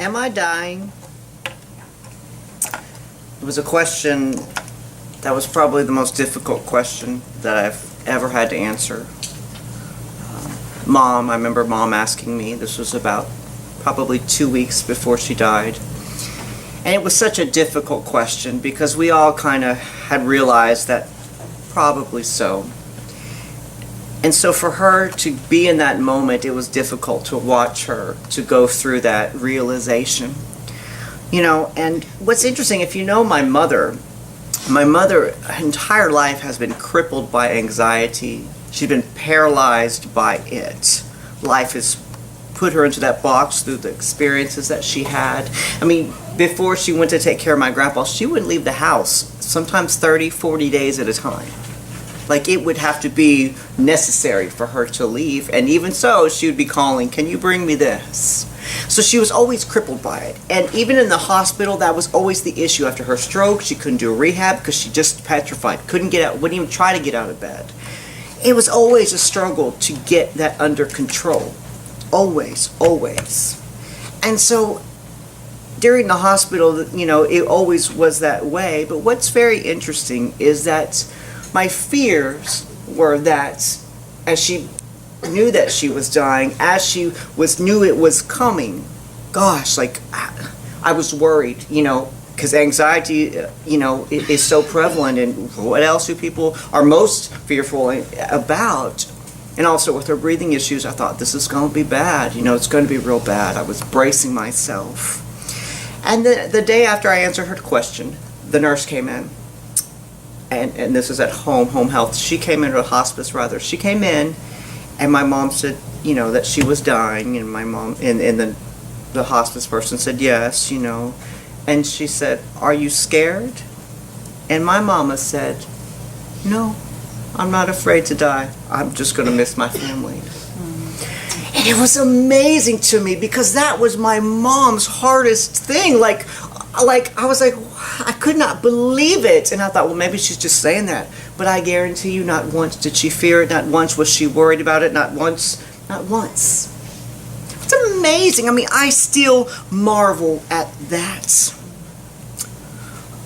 Am I dying? It was a question that was probably the most difficult question that I've ever had to answer. I remember Mom asking me, this was about probably 2 weeks before she died. And it was such a difficult question because we all kind of had realized that probably so. And so for her to be in that moment, it was difficult to watch her to go through that realization. You know, and what's interesting, if you know my mother, her entire life has been crippled by anxiety. She's been paralyzed by it. Life has put her into that box through the experiences that she had. I mean, before she went to take care of my grandpa, she wouldn't leave the house, sometimes 30, 40 days at a time. Like, it would have to be necessary for her to leave, and even so, she would be calling, "Can you bring me this?" So she was always crippled by it. And even in the hospital, that was always the issue. After her stroke, she couldn't do rehab because she just petrified, couldn't get out, wouldn't even try to get out of bed. It was always a struggle to get that under control. Always, always. And so during the hospital, you know, it always was that way. But what's very interesting is that my fears were that as she knew that she was dying, as she knew it was coming, gosh, like I was worried, you know, because anxiety, you know, is so prevalent. And what else do people are most fearful about? And also with her breathing issues, I thought, this is going to be bad. You know, it's going to be real bad. I was bracing myself. And the day after I answered her question, the nurse came in. And this is at home health. She came into a hospice, rather. She came in, and my mom said, you know, that she was dying. And my mom, and the hospice person said, yes, you know. And she said, are you scared? And my mama said, no. I'm not afraid to die. I'm just going to miss my family. And it was amazing to me because that was my mom's hardest thing. Like I was like, I could not believe it. And I thought, well, maybe she's just saying that. But I guarantee you, not once did she fear it. Not once was she worried about it. Not once. Not once. It's amazing. I mean, I still marvel at that.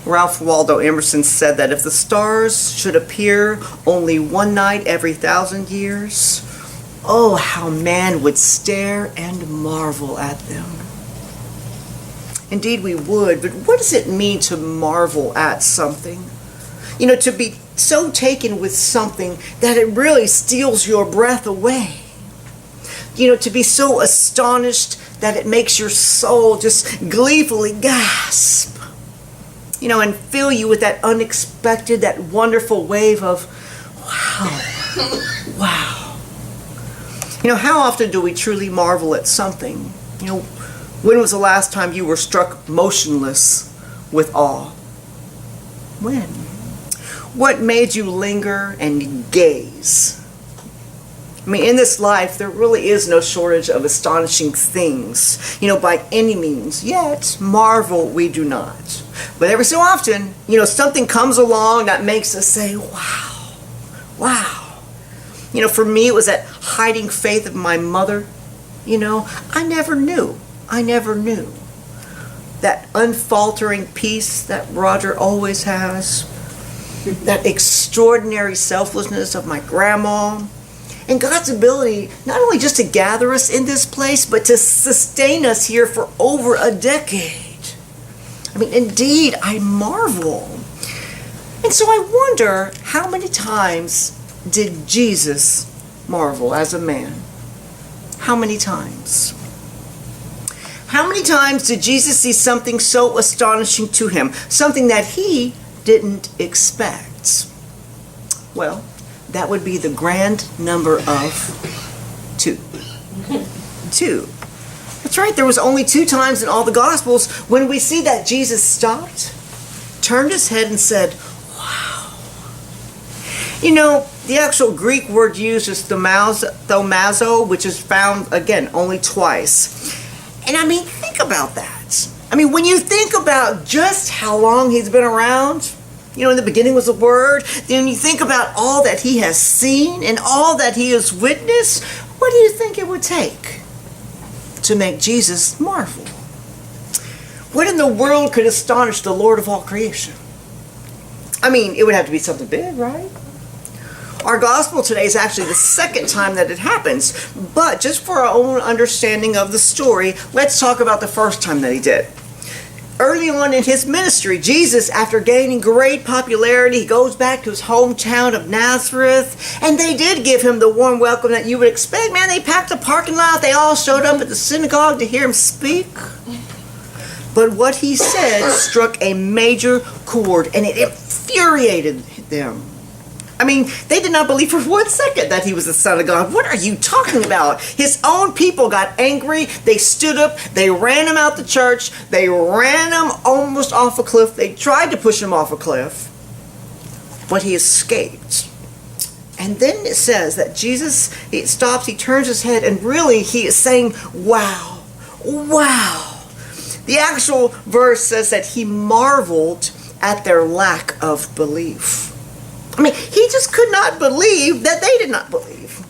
Ralph Waldo Emerson said that if the stars should appear only one night every 1,000 years, oh, how man would stare and marvel at them. Indeed we would, but what does it mean to marvel at something? You know, to be so taken with something that it really steals your breath away. You know, to be so astonished that it makes your soul just gleefully gasp. You know, and fill you with that unexpected, that wonderful wave of, wow, wow. You know, how often do we truly marvel at something? You know, when was the last time you were struck motionless with awe? When? What made you linger and gaze? I mean, in this life, there really is no shortage of astonishing things, you know, by any means. Yet, marvel we do not. But every so often, you know, something comes along that makes us say, wow, wow. You know, for me, it was that hiding faith of my mother. You know, I never knew. That unfaltering peace that Roger always has. That extraordinary selflessness of my grandma. And God's ability not only just to gather us in this place, but to sustain us here for over a decade. I mean, indeed, I marvel. And so I wonder, how many times did Jesus marvel as a man? How many times? How many times did Jesus see something so astonishing to him? Something that he didn't expect? Well, that would be the grand number of 2. 2. That's right, there was only 2 times in all the Gospels when we see that Jesus stopped, turned his head and said, wow. You know, the actual Greek word used is thaumazo, which is found, again, only twice. And I mean, think about that. I mean, when you think about just how long he's been around, you know, in the beginning was the Word, then you think about all that he has seen and all that he has witnessed, what do you think it would take to make Jesus marvel? What in the world could astonish the Lord of all creation? I mean, it would have to be something big, right? Our gospel today is actually the second time that it happens, but just for our own understanding of the story, let's talk about the first time that he did. Early on in his ministry, Jesus, after gaining great popularity, he goes back to his hometown of Nazareth, and they did give him the warm welcome that you would expect. Man, they packed the parking lot, they all showed up at the synagogue to hear him speak. But what he said struck a major chord, and it infuriated them. I mean, they did not believe for 1 second that he was the Son of God. What are you talking about? His own people got angry. They stood up. They ran him out the church. They ran him almost off a cliff. They tried to push him off a cliff, but he escaped. And then it says that Jesus, he stops, he turns his head, and really he is saying, wow, wow. The actual verse says that he marveled at their lack of belief. I mean, he just could not believe that they did not believe.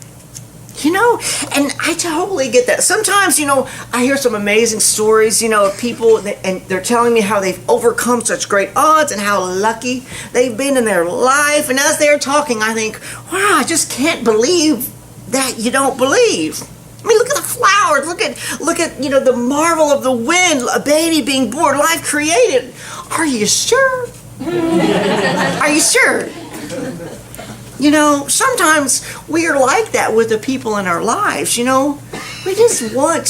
You know, and I totally get that. Sometimes, you know, I hear some amazing stories, you know, of people, and they're telling me how they've overcome such great odds and how lucky they've been in their life. And as they're talking, I think, wow, I just can't believe that you don't believe. I mean, look at the flowers. Look at, you know, the marvel of the wind, a baby being born, life created. Are you sure? Are you sure? You know, sometimes we are like that with the people in our lives, you know. We just want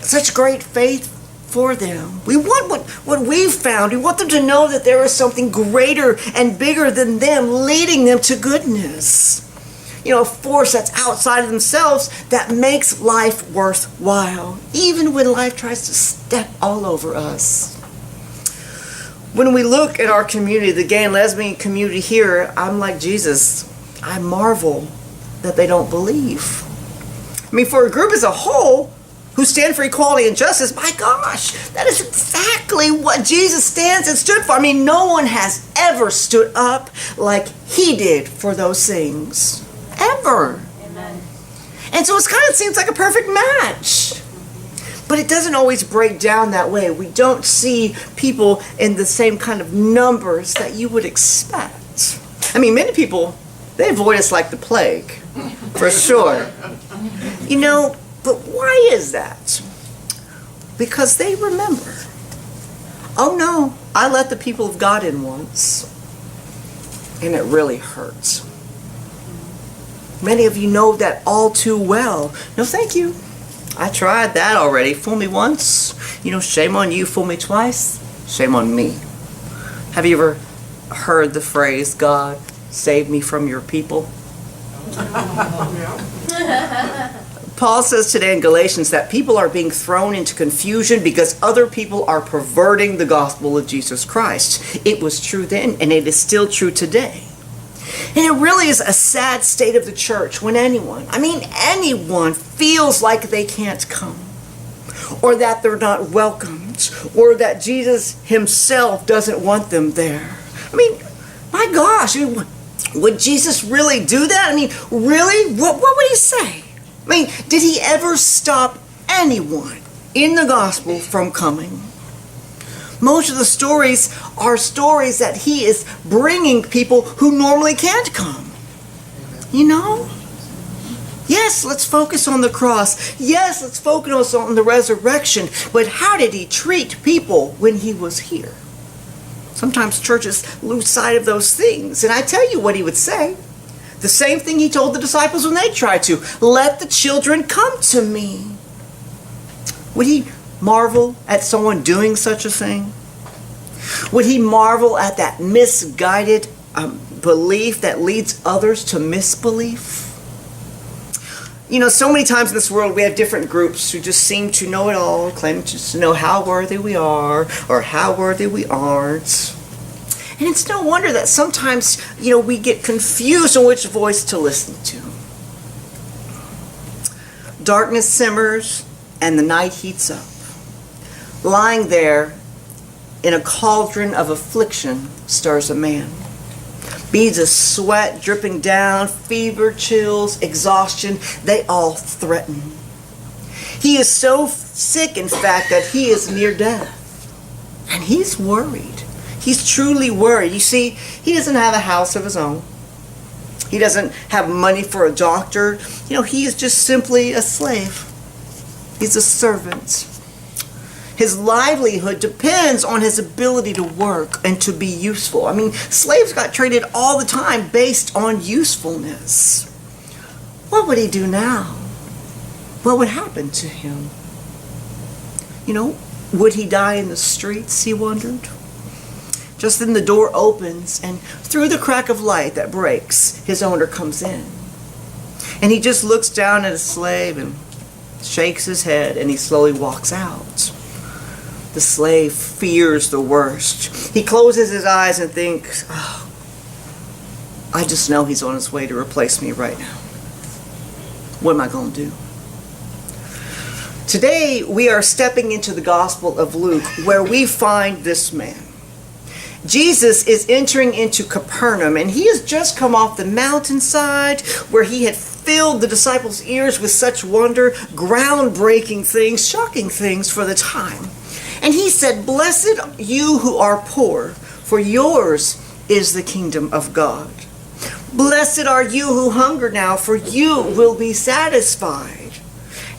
such great faith for them. We want what we've found. We want them to know that there is something greater and bigger than them, leading them to goodness. You know, a force that's outside of themselves that makes life worthwhile, even when life tries to step all over us. When we look at our community, the gay and lesbian community here, I'm like Jesus. I marvel that they don't believe. I mean, for a group as a whole who stand for equality and justice, my gosh, that is exactly what Jesus stands and stood for. I mean, no one has ever stood up like he did for those things. Ever. Amen. And so it kind of seems like a perfect match. But it doesn't always break down that way. We don't see people in the same kind of numbers that you would expect. I mean, many people, they avoid us like the plague, for sure. You know, but why is that? Because they remember. Oh no, I let the people of God in once, and it really hurts. Many of you know that all too well. No, thank you. I tried that already. Fool me once, you know, shame on you. Fool me twice, shame on me. Have you ever heard the phrase, God, save me from your people? Paul says today in Galatians that people are being thrown into confusion because other people are perverting the gospel of Jesus Christ. It was true then, and it is still true today. And it really is a sad state of the church when anyone feels like they can't come, or that they're not welcomed, or that Jesus himself doesn't want them there. I mean, my gosh, would Jesus really do that? I mean, really? What would he say? I mean, did he ever stop anyone in the gospel from coming? Most of the stories are stories that he is bringing people who normally can't come. You know? Yes, let's focus on the cross. Yes, let's focus on the resurrection. But how did he treat people when he was here? Sometimes churches lose sight of those things. And I tell you what he would say. The same thing he told the disciples when they tried to. Let the children come to me. Would he marvel at someone doing such a thing? Would he marvel at that misguided belief that leads others to misbelief? You know, so many times in this world we have different groups who just seem to know it all, claiming to know how worthy we are or how worthy we aren't. And it's no wonder that sometimes, you know, we get confused on which voice to listen to. Darkness simmers and the night heats up. Lying there in a cauldron of affliction stirs a man. Beads of sweat dripping down, fever, chills, exhaustion, they all threaten. He is so sick, in fact, that he is near death. And he's worried. He's truly worried. You see, he doesn't have a house of his own. He doesn't have money for a doctor. He is just simply a slave. He's a servant. His livelihood depends on his ability to work and to be useful. Slaves got traded all the time based on usefulness. What would he do now? What would happen to him? Would he die in the streets, he wondered? Just then the door opens, and through the crack of light that breaks, his owner comes in. And he just looks down at his slave and shakes his head, and he slowly walks out. The slave fears the worst. He closes his eyes and thinks, oh, I just know he's on his way to replace me right now. What am I going to do? Today, we are stepping into the Gospel of Luke, where we find this man. Jesus is entering into Capernaum, and he has just come off the mountainside where he had filled the disciples' ears with such wonder, groundbreaking things, shocking things for the time. And he said, "Blessed you who are poor, for yours is the kingdom of God. Blessed are you who hunger now, for you will be satisfied.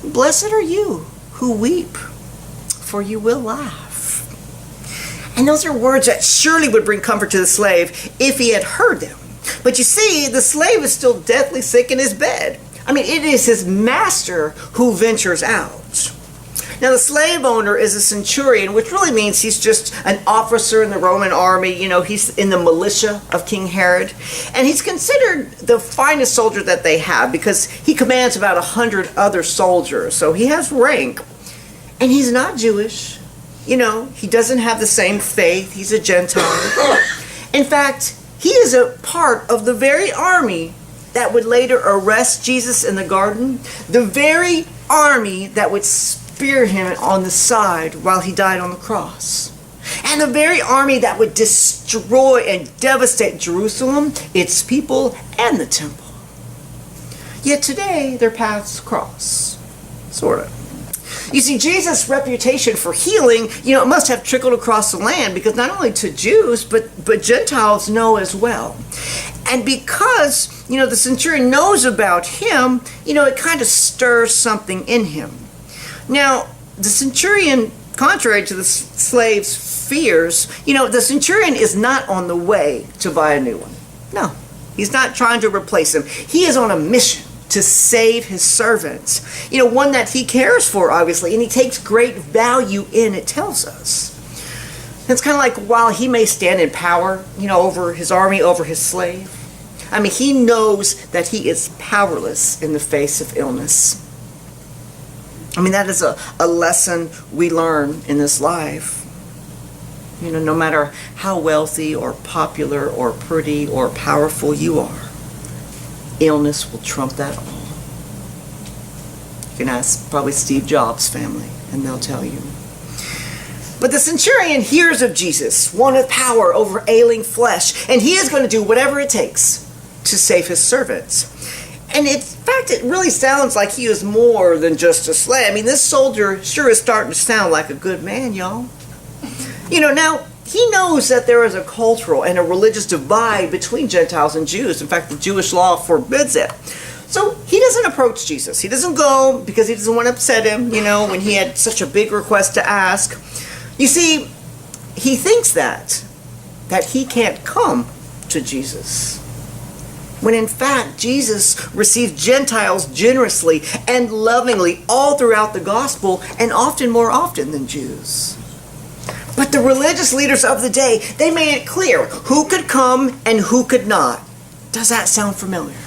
Blessed are you who weep, for you will laugh." And those are words that surely would bring comfort to the slave if he had heard them. But you see, the slave is still deathly sick in his bed. It is his master who ventures out. Now, the slave owner is a centurion, which really means he's just an officer in the Roman army. He's in the militia of King Herod. And he's considered the finest soldier that they have because he commands about 100 other soldiers. So he has rank. And he's not Jewish. He doesn't have the same faith. He's a Gentile. In fact, he is a part of the very army that would later arrest Jesus in the garden. The very army that would spear him on the side while he died on the cross. And the very army that would destroy and devastate Jerusalem, its people, and the temple. Yet today, their paths cross. Sort of. You see, Jesus' reputation for healing, it must have trickled across the land because not only to Jews, but Gentiles know as well. And because, the centurion knows about him, it kind of stirs something in him. Now, the centurion, contrary to the slave's fears, the centurion is not on the way to buy a new one. No, he's not trying to replace him. He is on a mission to save his servants. One that he cares for, obviously, and he takes great value in, it tells us. It's kind of like while he may stand in power, over his army, over his slave, he knows that he is powerless in the face of illness. That is a lesson we learn in this life. No matter how wealthy or popular or pretty or powerful you are, illness will trump that all. You can ask probably Steve Jobs' family, and they'll tell you. But the centurion hears of Jesus, one with power over ailing flesh, and he is going to do whatever it takes to save his servants. And in fact, it really sounds like he is more than just a slave. This soldier sure is starting to sound like a good man, y'all. Now, he knows that there is a cultural and a religious divide between Gentiles and Jews. In fact, the Jewish law forbids it. So he doesn't approach Jesus. He doesn't go because he doesn't want to upset him, when he had such a big request to ask. You see, he thinks that he can't come to Jesus. When in fact, Jesus received Gentiles generously and lovingly all throughout the gospel, and often more often than Jews. But the religious leaders of the day, they made it clear who could come and who could not. Does that sound familiar?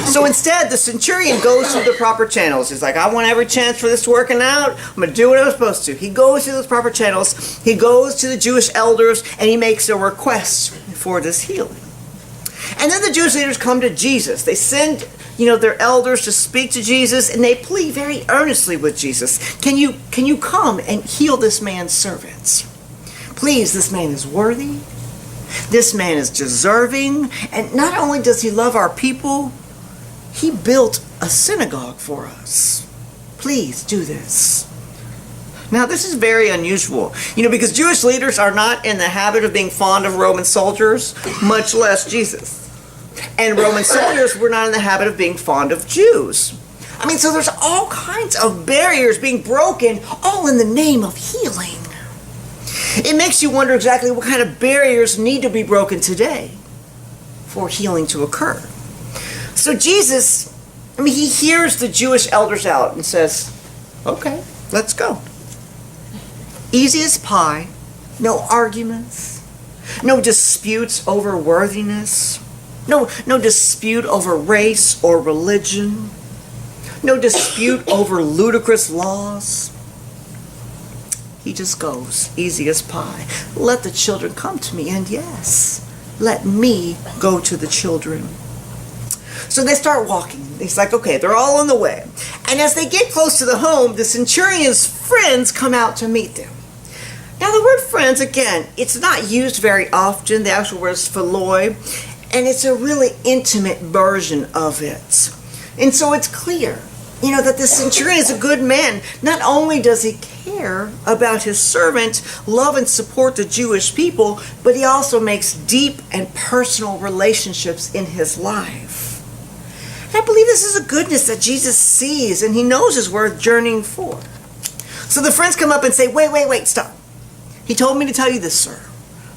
So instead, the centurion goes through the proper channels. He's like, I want every chance for this working out. I'm going to do what I'm supposed to. He goes through those proper channels. He goes to the Jewish elders, and he makes a request for this healing. And then the Jewish leaders come to Jesus. They send, their elders to speak to Jesus, and they plead very earnestly with Jesus. Can you come and heal this man's servants? Please, this man is worthy. This man is deserving. And not only does he love our people, he built a synagogue for us. Please do this. Now, this is very unusual, because Jewish leaders are not in the habit of being fond of Roman soldiers, much less Jesus. And Roman soldiers were not in the habit of being fond of Jews. So there's all kinds of barriers being broken, all in the name of healing. It makes you wonder exactly what kind of barriers need to be broken today for healing to occur. So Jesus, he hears the Jewish elders out and says, okay, let's go. Easy as pie, no arguments, no disputes over worthiness, no dispute over race or religion, no dispute over ludicrous laws. He just goes, easy as pie. Let the children come to me, and yes, let me go to the children. So they start walking. He's like, okay, they're all on the way. And as they get close to the home, the centurion's friends come out to meet them. Now the word friends, again, it's not used very often. The actual word is philoi, and it's a really intimate version of it. And so it's clear, that the centurion is a good man. Not only does he care about his servant, love and support the Jewish people, but he also makes deep and personal relationships in his life. And I believe this is a goodness that Jesus sees, and he knows is worth journeying for. So the friends come up and say, wait, stop. He told me to tell you this, sir.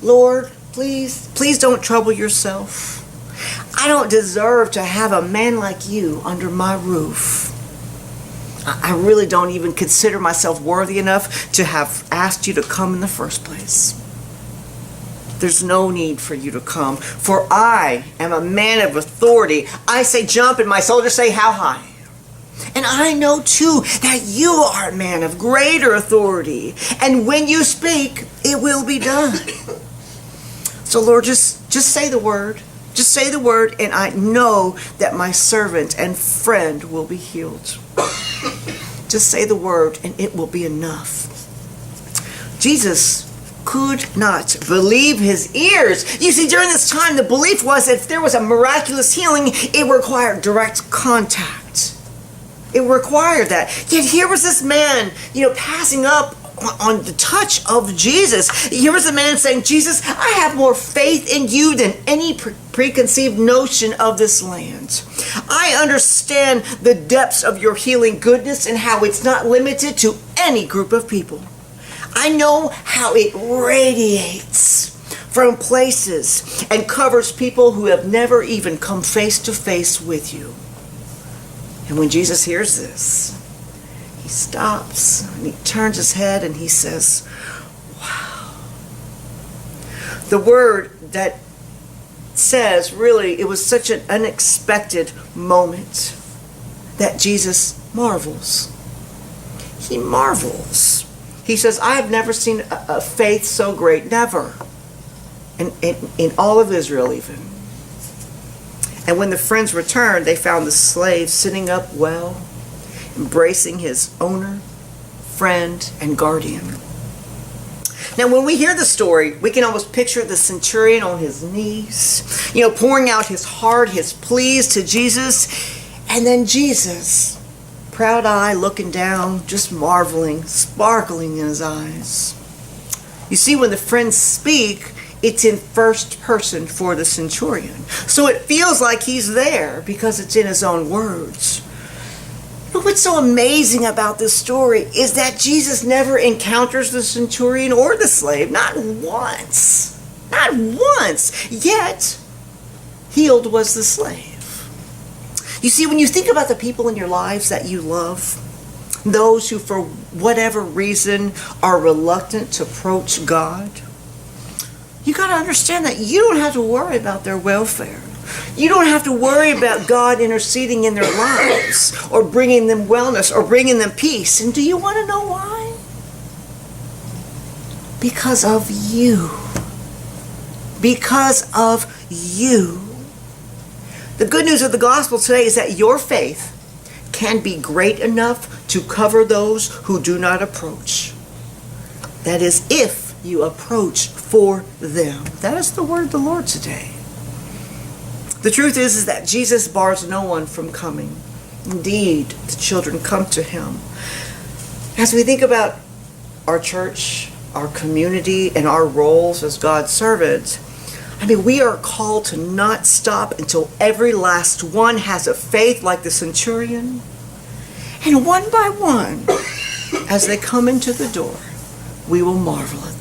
Lord, please don't trouble yourself. I don't deserve to have a man like you under my roof. I really don't even consider myself worthy enough to have asked you to come in the first place. There's no need for you to come, for I am a man of authority. I say jump, and my soldiers say how high. And I know too that you are a man of greater authority, and when you speak, it will be done. So Lord, just say the word. Just say the word, and I know that my servant and friend will be healed. Just say the word, and it will be enough. Jesus could not believe his ears. You see, during this time, the belief was that if there was a miraculous healing, it required direct contact. It required that. Yet here was this man, passing up on the touch of Jesus. Here was a man saying, Jesus, I have more faith in you than any preconceived notion of this land. I understand the depths of your healing goodness and how it's not limited to any group of people. I know how it radiates from places and covers people who have never even come face to face with you. And when Jesus hears this, he stops and he turns his head and he says, wow. The word that says, really, it was such an unexpected moment that Jesus marvels. He marvels. He says, I have never seen a faith so great, never. In all of Israel even. And when the friends returned, they found the slave sitting up well, embracing his owner, friend, and guardian. Now, when we hear the story, we can almost picture the centurion on his knees, pouring out his heart, his pleas to Jesus. And then Jesus, proud eye looking down, just marveling, sparkling in his eyes. You see, when the friends speak, it's in first person for the centurion. So it feels like he's there because it's in his own words. But what's so amazing about this story is that Jesus never encounters the centurion or the slave, not once. Not once. Yet, healed was the slave. You see, when you think about the people in your lives that you love, those who for whatever reason are reluctant to approach God, you got to understand that you don't have to worry about their welfare. You don't have to worry about God interceding in their lives or bringing them wellness or bringing them peace. And do you want to know why? Because of you. Because of you. The good news of the gospel today is that your faith can be great enough to cover those who do not approach. That is, if you approach for them. That is the word of the Lord today. The truth is that Jesus bars no one from coming. Indeed, the children come to him. As we think about our church, our community, and our roles as God's servants, I mean, we are called to not stop until every last one has a faith like the centurion. And one by one, as they come into the door, we will marvel at